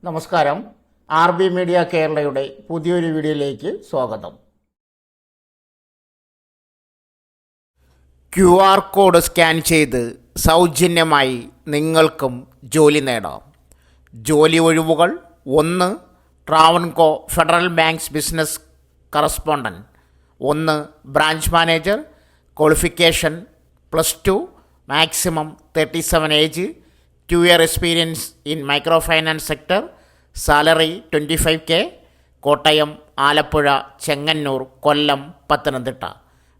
നമസ്കാരം. RB media കേരളയുടെ പുതിയൊരു വീഡിയോയിലേക്ക് സ്വാഗതം. QR കോഡ് സ്കാൻ ചെയ്ത് സൗജന്യമായി നിങ്ങൾക്കും ജോലി നേടാം. ജോലി ഒഴിവുകൾ: 1. Travanco Federal banks business correspondent. 1. Branch manager. Qualification +2, maximum 37 age, 2 year experience in micro finance sector, salary 25K. Kottayam, Alappuzha, Chengannur, Kollam, Pathanamthitta.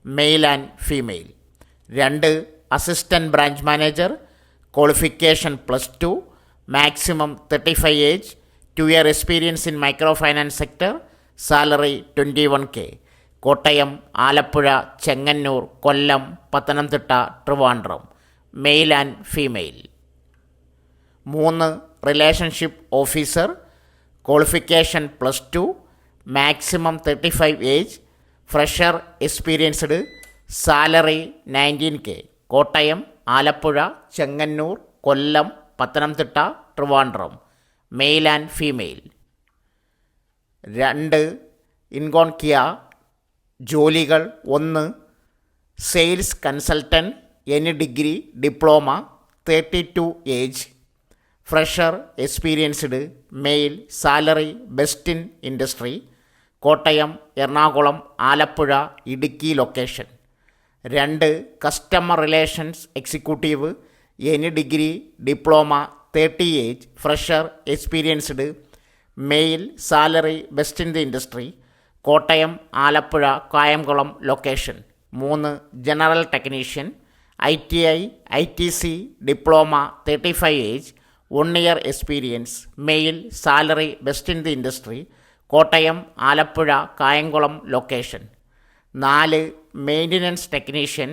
Male and female. 2. Assistant branch manager. Qualification +2, maximum 35 age, 2 year experience in micro finance sector, salary 21K. Kottayam, Alappuzha, Chengannur, Kollam, Pathanamthitta, Trivandrum. Male and female. 3. Relationship officer. Qualification +2, maximum 35 age, fresher experienced, salary 19K. Kottayam, Alappuzha, Chengannur, Kollam, Pathanamthitta, Trivandrum. Male and female. 2. ഇൻകോൺകിയ ജോലികൾ: 1. Sales consultant, any degree, diploma, 32 age, fresher experienced, male, salary best in industry. Kottayam, Ernakulam, Alappuzha, Idukki location. 2. Customer relations executive, any degree, diploma, 30 age, fresher experienced, male, salary best in the industry. Kottayam, Alappuzha, Kayamkulam location. 3. General technician, ITI, ITC, diploma, 35 age, 1 year experience, male, salary best in the industry. Kottayam, Alappuzha, Kayamkulam location. 4. Maintenance technician,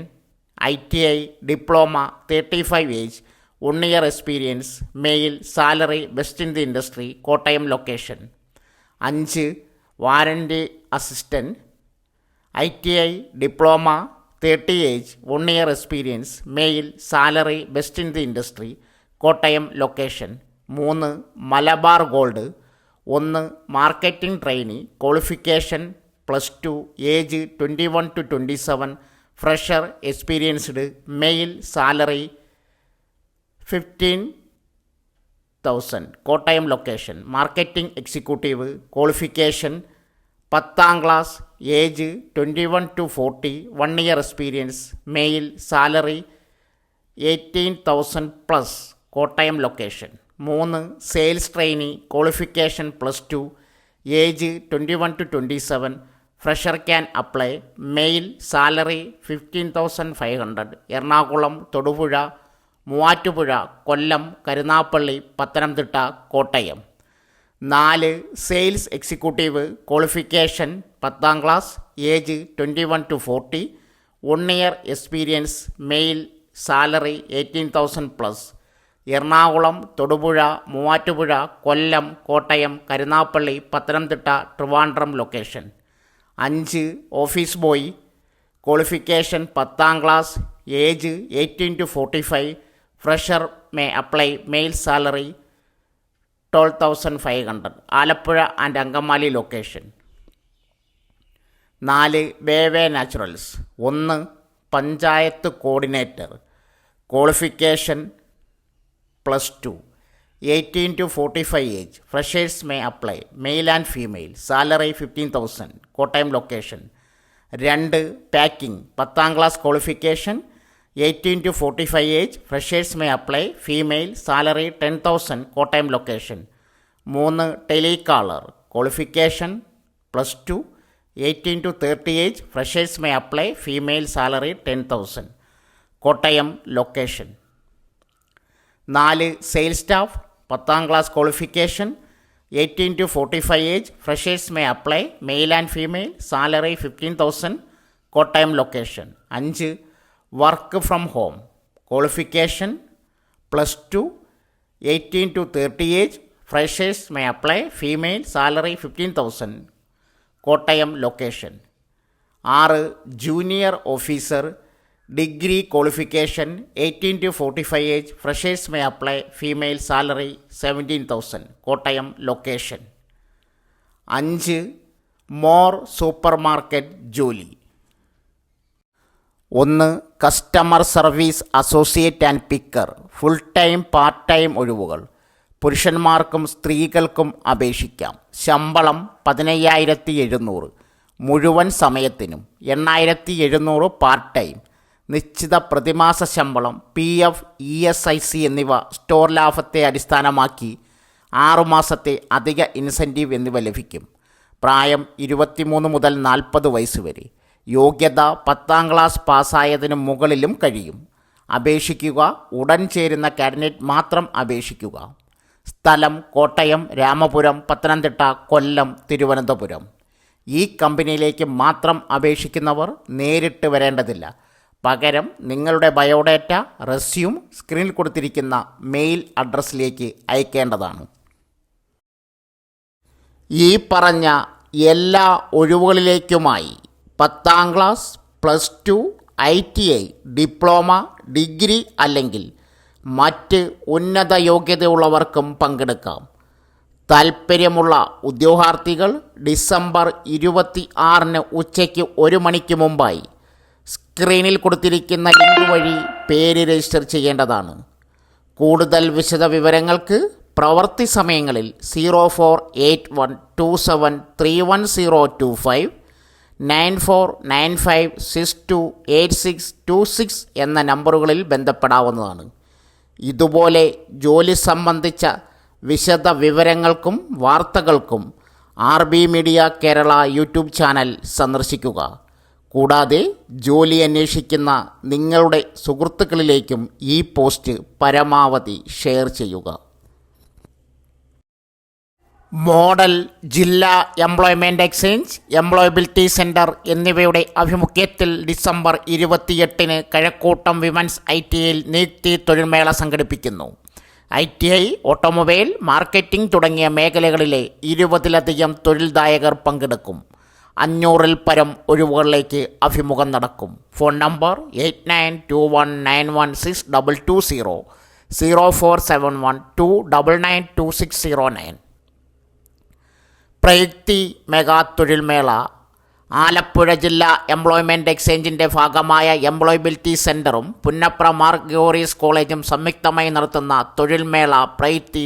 ITI, diploma, 35 age, 1 year experience, male, salary best in the industry. Kottayam location. 5. Warranty assistant, ITI, diploma, 30 age, 1 year experience, male, salary best in the industry. Kottayam location. 3. Malabar gold. 1. Marketing trainee, qualification +2, age 21 to 27, fresher experienced, male, salary 15,000. Kottayam location. Marketing executive, qualification 10th class, age 21 to 40, 1 year experience, male, salary 18,000+. Kottayam location. 3. Sales trainee, qualification +2, age 21 to 27, fresher can apply, male, salary 15,500. Ernakulam, Thodupuzha, Muvattupuzha, Kollam, Karunagappally, Pathanamthitta, Kottayam. 4. Sales executive, qualification 10th class, age 21 to 40, 1 year experience, male, salary 18,000+. Ernakulam, Thodupuzha, Muvattupuzha, Kollam, Kottayam, Karunagappally, Pathanamthitta, Trivandrum location. 5. Office boy, qualification 10th class, age 18 to 45, fresher may apply, male, salary 12,500. Alappuzha and Angamaly location. 4. Veve Naturals. 1. Panchayat coordinator, qualification +2, 18 to 45 age, freshers may apply, male and female, salary 15,000. Kottayam location. 2. Packing, 10th class, qualification 18 to 45 age, freshers may apply, female, salary 10,000. Kottayam location. 3. Telecaller, qualification +2, 18 to 30 age, freshers may apply, female, salary 10,000. Kottayam location. 4. Sales staff, 10th class, qualification 18 to 45 age, freshers may apply, male and female, salary 15,000. Kottayam location. 5. Work from home, qualification +2, 18 to 30 age, freshers may apply, female, salary 15,000. Kottayam location. 6. Junior officer, Degree qualification 18 to 45 age. Freshers may apply. Female salary 17,000. Kottayam location. 5. More supermarket ജോലി. 1. Customer service associate and picker. Full time part time ഒഴിവുകൾ. പുരുഷന്മാർക്കും സ്ത്രീകൾക്കും അപേക്ഷിക്കാം. ശമ്പളം 15,700 മുഴുവൻ സമയത്തിനും, 8,700 part time. നിശ്ചിത പ്രതിമാസ ശമ്പളം, PF, ESIC എന്നിവ സ്റ്റോർ ലാഭത്തെ അടിസ്ഥാനമാക്കി 6 മാസത്തെ അധിക ഇൻസെൻറ്റീവ് എന്നിവ ലഭിക്കും. പ്രായം 23 മുതൽ 40 വയസ്സ് വരെ. യോഗ്യത 10ാം ക്ലാസ് പാസ്സായതിനു മുകളിലും കഴിയും. അപേക്ഷിക്കുക. ഉടൻ ചേരുന്ന കാൻഡിഡേറ്റ് മാത്രം അപേക്ഷിക്കുക. സ്ഥലം കോട്ടയം, രാമപുരം, പത്തനംതിട്ട, കൊല്ലം, തിരുവനന്തപുരം. ഈ കമ്പനിയിലേക്ക് മാത്രം അപേക്ഷിക്കുന്നവർ നേരിട്ട് വരേണ്ടതില്ല. പകരം നിങ്ങളുടെ ബയോഡേറ്റ, റെസ്യൂം സ്ക്രീനിൽ കൊടുത്തിരിക്കുന്ന മെയിൽ അഡ്രസ്സിലേക്ക് അയക്കേണ്ടതാണ്. ഈ പറഞ്ഞ എല്ലാ ഒഴിവുകളിലേക്കുമായി 10ാം ക്ലാസ്, +2, ITI, ഡിപ്ലോമ, ഡിഗ്രി അല്ലെങ്കിൽ മറ്റ് ഉന്നത യോഗ്യതയുള്ളവർക്കും പങ്കെടുക്കാം. താൽപ്പര്യമുള്ള ഉദ്യോഗാർത്ഥികൾ ഡിസംബർ 26 ഉച്ചയ്ക്ക് 1 മണിക്ക് മുമ്പായി സ്ക്രീനിൽ കൊടുത്തിരിക്കുന്ന ലിങ്ക് വഴി പേര് രജിസ്റ്റർ ചെയ്യേണ്ടതാണ്. കൂടുതൽ വിശദ വിവരങ്ങൾക്ക് പ്രവൃത്തി സമയങ്ങളിൽ 048127311025, 9495628626 എന്ന നമ്പറുകളിൽ ബന്ധപ്പെടാവുന്നതാണ്. ഇതുപോലെ ജോലി സംബന്ധിച്ച വിശദ വിവരങ്ങൾക്കും വാർത്തകൾക്കും RB media Kerala YouTube channel സന്ദർശിക്കുക. കൂടാതെ ജോലി അന്വേഷിക്കുന്ന നിങ്ങളുടെ സുഹൃത്തുക്കളിലേക്കും ഈ പോസ്റ്റ് പരമാവധി ഷെയർ ചെയ്യുക. മോഡൽ ജില്ലാ എംപ്ലോയ്മെൻറ്റ് എക്സ്ചേഞ്ച്, എംപ്ലോയബിലിറ്റി സെൻറ്റർ എന്നിവയുടെ ആഭിമുഖ്യത്തിൽ ഡിസംബർ 28 കഴക്കൂട്ടം വിമൻസ് ITIയിൽ നിയുക്തി തൊഴിൽമേള സംഘടിപ്പിക്കുന്നു. ITI, ഓട്ടോമൊബൈൽ, മാർക്കറ്റിംഗ് തുടങ്ങിയ മേഖലകളിലെ 20ലധികം തൊഴിൽദായകർ പങ്കെടുക്കും. 500-ൽ പരം ഒഴിവുകളിലേക്ക് അഭിമുഖം നടക്കും. Phone number 8921916220, 047129926009. പ്രയുക്തി മെഗാ തൊഴിൽമേള ആലപ്പുഴ ജില്ലാ എംപ്ലോയ്മെൻറ്റ് എക്സ്ചേഞ്ചിൻ്റെ ഭാഗമായ എംപ്ലോയബിലിറ്റി സെൻറ്ററും പുന്നപ്ര മാർ ഗ്രിഗോറിയസ് കോളേജും സംയുക്തമായി നടത്തുന്ന തൊഴിൽമേള പ്രയുക്തി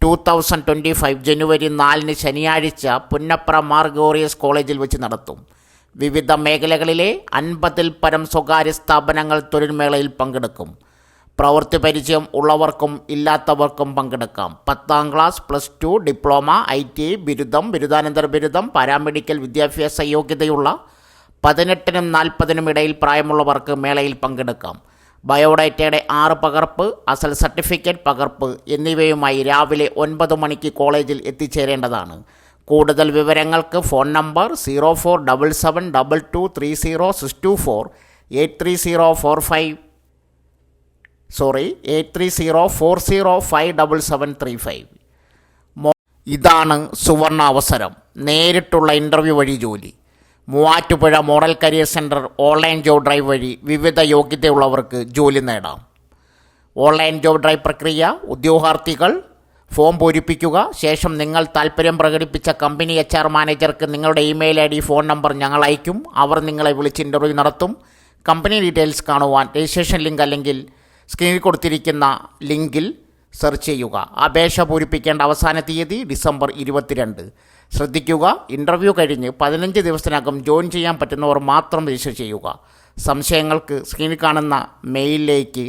2025 ജനുവരി 4 ശനിയാഴ്ച പുന്നപ്ര മാർ ഗ്രിഗോറിയസ് കോളേജിൽ വെച്ച് നടത്തും. വിവിധ മേഖലകളിലെ 50-ൽ പരം സ്വകാര്യ സ്ഥാപനങ്ങൾ തൊഴിൽമേളയിൽ പങ്കെടുക്കും. പ്രവൃത്തി പരിചയം ഉള്ളവർക്കും ഇല്ലാത്തവർക്കും പങ്കെടുക്കാം. 10ാം ക്ലാസ്, +2, ഡിപ്ലോമ, ITI, ബിരുദം, ബിരുദാനന്തര ബിരുദം, പാരാമെഡിക്കൽ വിദ്യാഭ്യാസ യോഗ്യതയുള്ള 18-നും 40-നും ഇടയിൽ പ്രായമുള്ളവർക്ക് മേളയിൽ പങ്കെടുക്കാം. ബയോഡേറ്റയുടെ 6 പകർപ്പ്, അസൽ സർട്ടിഫിക്കറ്റ് പകർപ്പ് എന്നിവയുമായി രാവിലെ 9 മണിക്ക് കോളേജിൽ എത്തിച്ചേരേണ്ടതാണ്. കൂടുതൽ വിവരങ്ങൾക്ക് ഫോൺ നമ്പർ 0477223064, 8304057735. ഇതാണ് സുവർണാവസരം. നേരിട്ടുള്ള ഇൻ്റർവ്യൂ വഴി ജോലി. Muvattupuzha model career centre online job drive വഴി വിവിധ യോഗ്യതയുള്ളവർക്ക് ജോലി നേടാം. ഓൺലൈൻ ജോബ് ഡ്രൈവ് പ്രക്രിയ: ഉദ്യോഗാർത്ഥികൾ ഫോം പൂരിപ്പിക്കുക. ശേഷം നിങ്ങൾ താൽപ്പര്യം പ്രകടിപ്പിച്ച കമ്പനി HR മാനേജർക്ക് നിങ്ങളുടെ ഇമെയിൽ ID, ഫോൺ നമ്പർ ഞങ്ങൾ അയക്കും. അവർ നിങ്ങളെ വിളിച്ച് ഇൻ്റർവ്യൂ നടത്തും. കമ്പനി ഡീറ്റെയിൽസ് കാണുവാൻ രജിസ്ട്രേഷൻ ലിങ്ക് അല്ലെങ്കിൽ സ്ക്രീനിൽ കൊടുത്തിരിക്കുന്ന ലിങ്കിൽ സെർച്ച് ചെയ്യുക. അപേക്ഷ പൂരിപ്പിക്കേണ്ട അവസാന തീയതി ഡിസംബർ 22. ശ്രദ്ധിക്കുക, ഇൻ്റർവ്യൂ കഴിഞ്ഞ് 15 ദിവസത്തിനകം ജോയിൻ ചെയ്യാൻ പറ്റുന്നവർ മാത്രം രജിസ്റ്റർ ചെയ്യുക. സംശയങ്ങൾക്ക് സ്ക്രീനിൽ കാണുന്ന മെയിലിലേക്ക്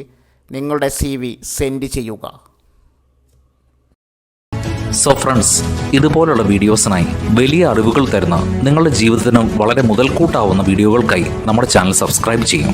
നിങ്ങളുടെ CV സെൻഡ് ചെയ്യുക. സോ ഫ്രണ്ട്സ്, ഇതുപോലുള്ള വീഡിയോസിനായി വലിയ അറിവുകൾ തരുന്ന നിങ്ങളുടെ ജീവിതത്തിനും വളരെ മുതൽക്കൂട്ടാവുന്ന വീഡിയോകൾക്കായി നമ്മുടെ ചാനൽ സബ്സ്ക്രൈബ് ചെയ്യും.